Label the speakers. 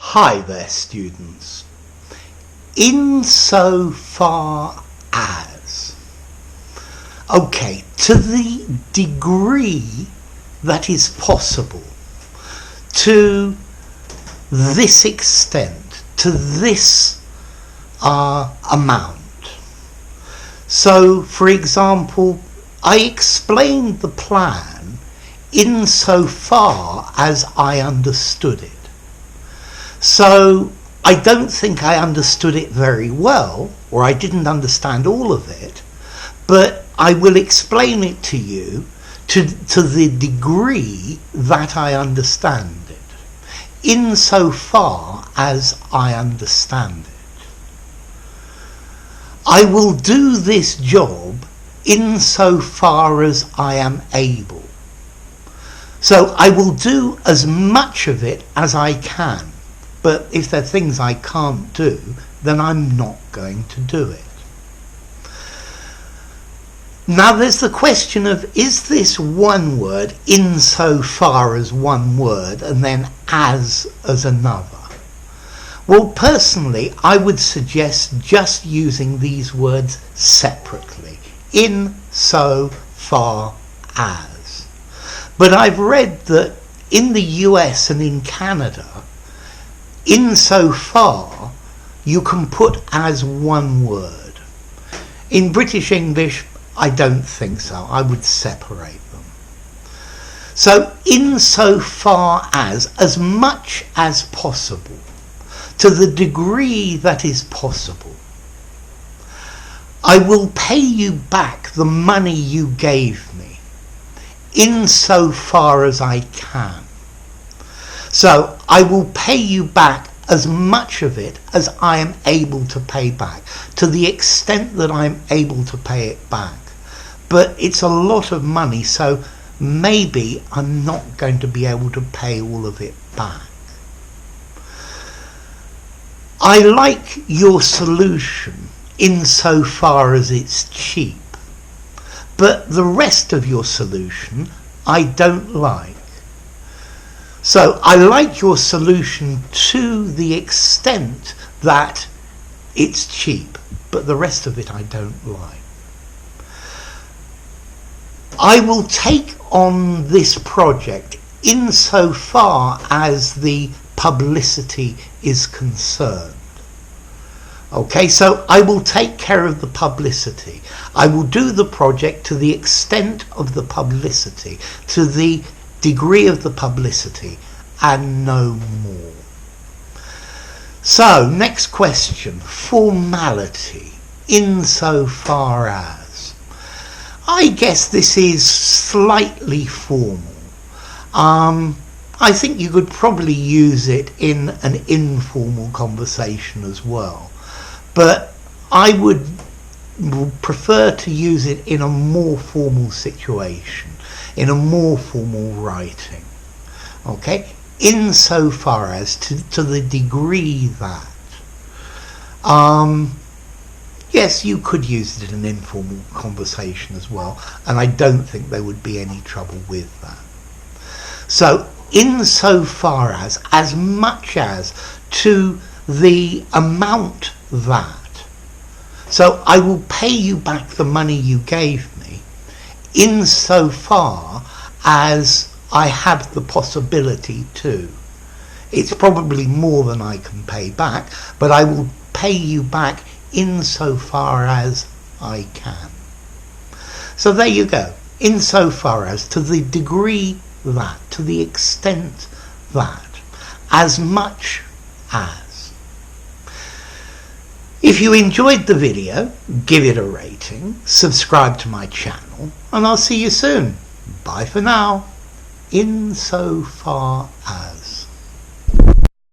Speaker 1: Hi there, students. Insofar as. Okay, to the degree that is possible, to this extent, to this amount. So, for example, I explained the plan insofar as I understood it. So I don't think I understood it very well, or I didn't understand all of it, but I will explain it to you to the degree that I understand it, insofar as I understand it. I will do this job insofar as I am able. So I will do as much of it as I can. But if there are things I can't do, then I'm not going to do it. Now there's the question of, is this one word insofar as one word and then as another? Well, personally, I would suggest just using these words separately. Insofar as. But I've read that in the US and in Canada, insofar you can put as one word. In British English, I don't think so. I would separate them. So insofar as much as possible, to the degree that is possible, I will pay you back the money you gave me, insofar as I can. So I will pay you back as much of it as I am able to pay back, to the extent that I'm able to pay it back. But it's a lot of money, so maybe I'm not going to be able to pay all of it back. I like your solution insofar as it's cheap, but the rest of your solution I don't like. So I like your solution to the extent that it's cheap, but the rest of it I don't like. I will take on this project insofar as the publicity is concerned. Okay, so I will take care of the publicity. I will do the project to the extent of the publicity, to the degree of the publicity, and no more. So, next question, formality, insofar as. I guess this is slightly formal. I think you could probably use it in an informal conversation as well, but I would prefer to use it in a more formal situation, in a more formal writing. Okay, insofar as, to the degree that. Yes, you could use it in an informal conversation as well, and I don't think there would be any trouble with that. So, insofar as much as, to the amount that. So, I will pay you back the money you gave me, insofar as I have the possibility to. It's probably more than I can pay back, but I will pay you back insofar as I can. So there you go. Insofar as, to the degree that, to the extent that, as much as. If you enjoyed the video, give it a rating, subscribe to my channel, and I'll see you soon. Bye for now. Insofar as.